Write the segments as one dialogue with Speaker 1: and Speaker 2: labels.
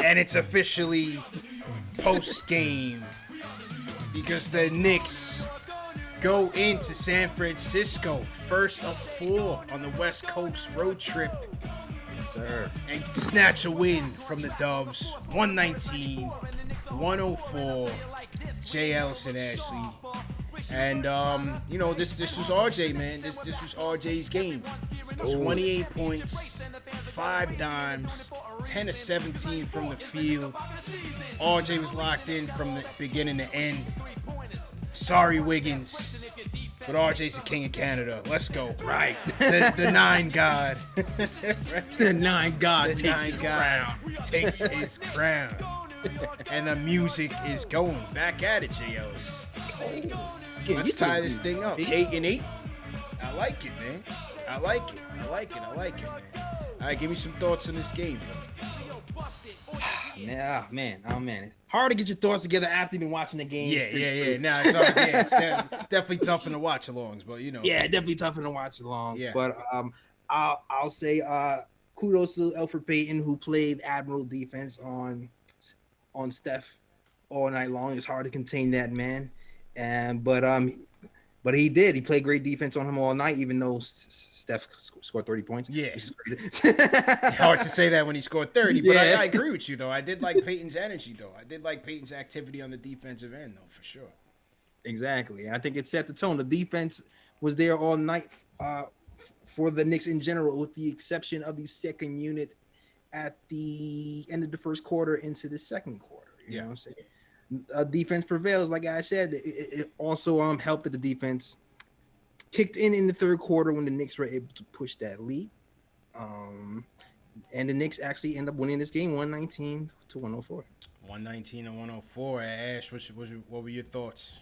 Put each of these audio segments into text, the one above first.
Speaker 1: And it's officially post-game because the Knicks go into San Francisco, first of 4 on the West Coast road trip,
Speaker 2: Sir.
Speaker 1: and snatch a win from the Dubs, 119-104. Jay Ellis and Ashley. And this was RJ, man. This was RJ's game. 28 points, 5 dimes, 10 of 17 from the field. RJ was locked in from the beginning to end. Sorry, Wiggins, but RJ's the king of Canada. Let's go.
Speaker 2: Right.
Speaker 1: The 9 god.
Speaker 2: The 9 god
Speaker 1: takes his crown. And the music is going. Back at it, J. Ellis. Let's tie this thing up. 8-8. I like it, man. I like it, man. All right, give me some thoughts on this game, bro.
Speaker 2: Man. Hard to get your thoughts together after you've been watching the game.
Speaker 1: Yeah. Nah, it's hard. Yeah, it's definitely tougher to watch alongs, but you know.
Speaker 2: Yeah, definitely tougher to watch along.
Speaker 1: Yeah.
Speaker 2: But I'll say kudos to Elfrid Payton, who played admirable defense on Steph all night long. It's hard to contain that man, but he did. He played great defense on him all night, even though Steph scored 30 points.
Speaker 1: Yeah. Hard to say that when he scored 30, but I agree with you, though. I did like Peyton's energy, though. I did like Peyton's activity on the defensive end, though, for sure.
Speaker 2: Exactly. I think it set the tone. The defense was there all night for the Knicks in general, with the exception of the second unit at the end of the first quarter into the second quarter. You know what I'm saying? Defense prevails, like I said. It also helped that the defense kicked in the third quarter when the Knicks were able to push that lead. And the Knicks actually end up winning this game 119-104.
Speaker 1: 119-104. Ash, what were your thoughts?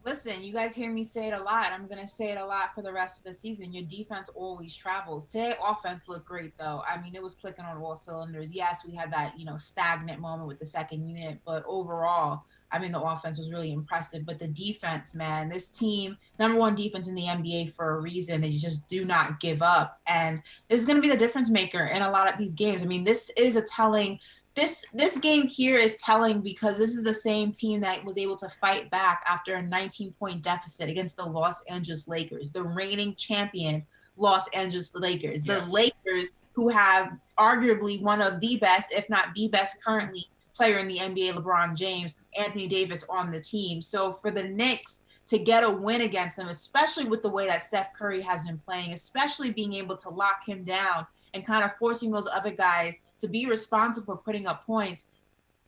Speaker 3: Listen, you guys hear me say it a lot. I'm going to say it a lot for the rest of the season. Your defense always travels. Today, offense looked great, though. I mean, it was clicking on all cylinders. Yes, we had that, stagnant moment with the second unit. But overall, I mean, the offense was really impressive. But the defense, man, this team, number 1 defense in the NBA for a reason. They just do not give up. And this is going to be the difference maker in a lot of these games. I mean, this is a telling – This game here is telling because this is the same team that was able to fight back after a 19-point deficit against the Los Angeles Lakers, the reigning champion Los Angeles Lakers. Yeah. The Lakers, who have arguably one of the best, if not the best currently player in the NBA, LeBron James, Anthony Davis on the team. So for the Knicks to get a win against them, especially with the way that Steph Curry has been playing, especially being able to lock him down and kind of forcing those other guys to be responsible for putting up points,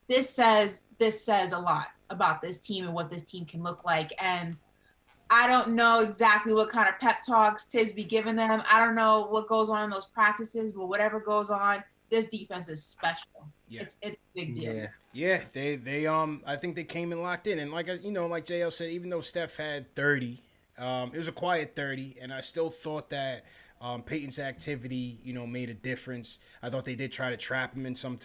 Speaker 3: this says a lot about this team and what this team can look like. And I don't know exactly what kind of pep talks Tibbs be giving them. I don't know what goes on in those practices, but whatever goes on, this defense is special. Yeah. It's a big deal.
Speaker 1: Yeah. They I think they came in locked in, and like JL said, even though Steph had 30, it was a quiet 30, and I still thought that Peyton's activity, made a difference. I thought they did try to trap him in some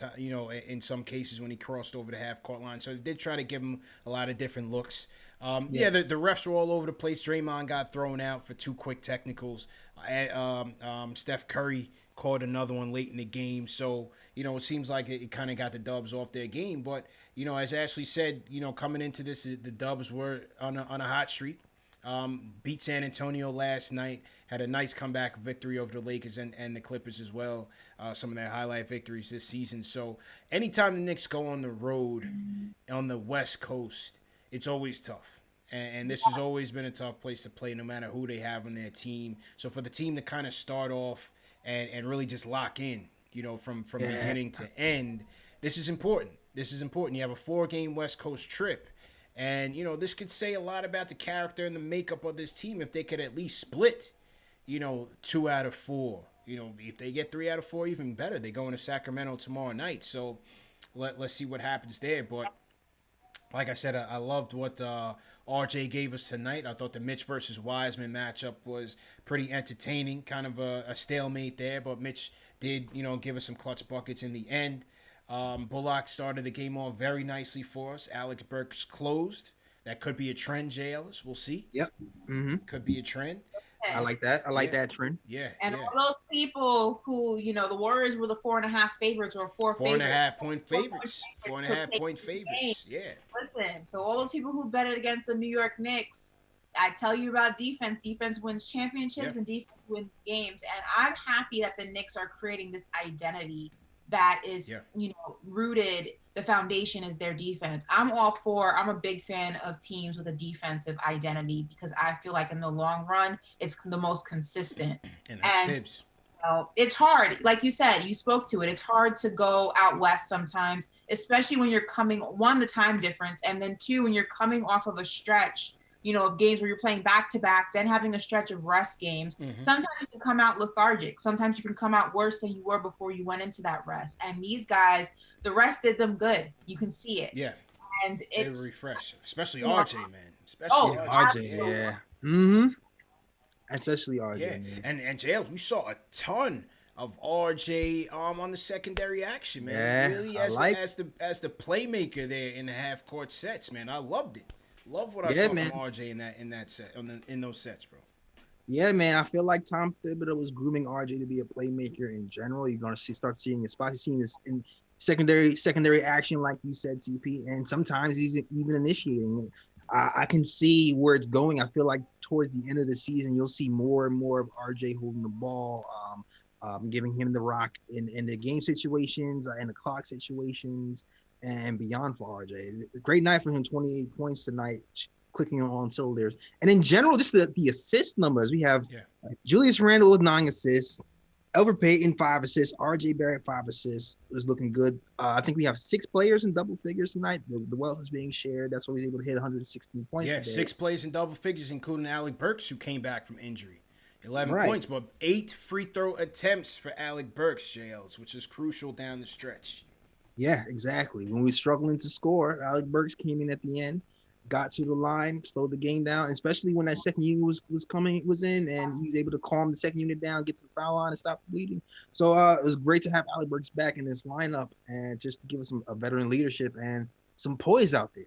Speaker 1: cases when he crossed over the half-court line. So they did try to give him a lot of different looks. The refs were all over the place. Draymond got thrown out for 2 quick technicals. Steph Curry caught another one late in the game. So, it seems like it kind of got the Dubs off their game. But, as Ashley said, coming into this, the Dubs were on a hot streak. Beat San Antonio last night, had a nice comeback victory over the Lakers and the Clippers as well, some of their highlight victories this season. So anytime the Knicks go on the road on the West Coast, it's always tough. And this has always been a tough place to play no matter who they have on their team. So for the team to kind of start off and really just lock in, from beginning to end, this is important. You have a 4-game West Coast trip. And, this could say a lot about the character and the makeup of this team if they could at least split, 2 out of 4. If they get 3 out of 4, even better. They go into Sacramento tomorrow night. So let's see what happens there. But like I said, I loved what RJ gave us tonight. I thought the Mitch versus Wiseman matchup was pretty entertaining, kind of a stalemate there. But Mitch did, give us some clutch buckets in the end. Bullock started the game off very nicely for us. Alex Burks closed. That could be a trend, J. Ellis. We'll see.
Speaker 2: Yep. Mm-hmm.
Speaker 1: Could be a trend.
Speaker 2: I like that. I like
Speaker 1: Yeah.
Speaker 2: that trend.
Speaker 1: Yeah.
Speaker 3: And
Speaker 1: yeah.
Speaker 3: all those people who, the Warriors were the 4.5 favorites or four
Speaker 1: Four and a
Speaker 3: favorites.
Speaker 1: half point favorites. Four and a
Speaker 3: to
Speaker 1: half
Speaker 3: take
Speaker 1: point
Speaker 3: the game.
Speaker 1: favorites. Yeah.
Speaker 3: Listen, so all those people who betted against the New York Knicks, I tell you about defense. Defense wins championships and defense wins games. And I'm happy that the Knicks are creating this identity that is, rooted. The foundation is their defense. I'm a big fan of teams with a defensive identity because I feel like in the long run, it's the most consistent.
Speaker 1: And that's Tibbs.
Speaker 3: It's hard. Like you said, you spoke to it. It's hard to go out west sometimes, especially when you're coming, one, the time difference, and then two, when you're coming off of a stretch, of games where you're playing back to back, then having a stretch of rest games. Mm-hmm. Sometimes you can come out lethargic. Sometimes you can come out worse than you were before you went into that rest. And these guys, the rest did them good. You can see it.
Speaker 1: Yeah.
Speaker 3: And
Speaker 1: they were refreshed, especially RJ, man. Especially
Speaker 2: RJ. Yeah. Mm-hmm. Especially RJ.
Speaker 1: Yeah. Man. And JL, we saw a ton of RJ on the secondary action, man.
Speaker 2: Yeah,
Speaker 1: really as the playmaker there in the half court sets, man. I loved it. Love what I saw from RJ in that set in those sets, bro.
Speaker 2: Yeah, man. I feel like Tom Thibodeau was grooming RJ to be a playmaker in general. You're gonna start seeing this, especially seeing this in secondary action, like you said, CP, and sometimes he's even initiating it. I can see where it's going. I feel like towards the end of the season, you'll see more and more of RJ holding the ball, giving him the rock in the game situations, in the clock situations, and beyond for RJ. A great night for him, 28 points tonight, clicking on cylinders. And in general, just the assist numbers, we have Julius Randle with 9 assists, Elfrid Payton 5 assists, RJ Barrett 5 assists. It was looking good. I think we have 6 players in double figures tonight. The wealth is being shared. That's why he's able to hit 116 points.
Speaker 1: Yeah,
Speaker 2: today.
Speaker 1: 6 players in double figures, including Alec Burks, who came back from injury. 11 points, but 8 free throw attempts for Alec Burks, JLs, which is crucial down the stretch.
Speaker 2: Yeah, exactly. When we were struggling to score, Alec Burks came in at the end, got to the line, slowed the game down, especially when that second unit was in, and he was able to calm the second unit down, get to the foul line, and stop the bleeding. So it was great to have Alec Burks back in this lineup, and just to give us a veteran leadership and some poise out there.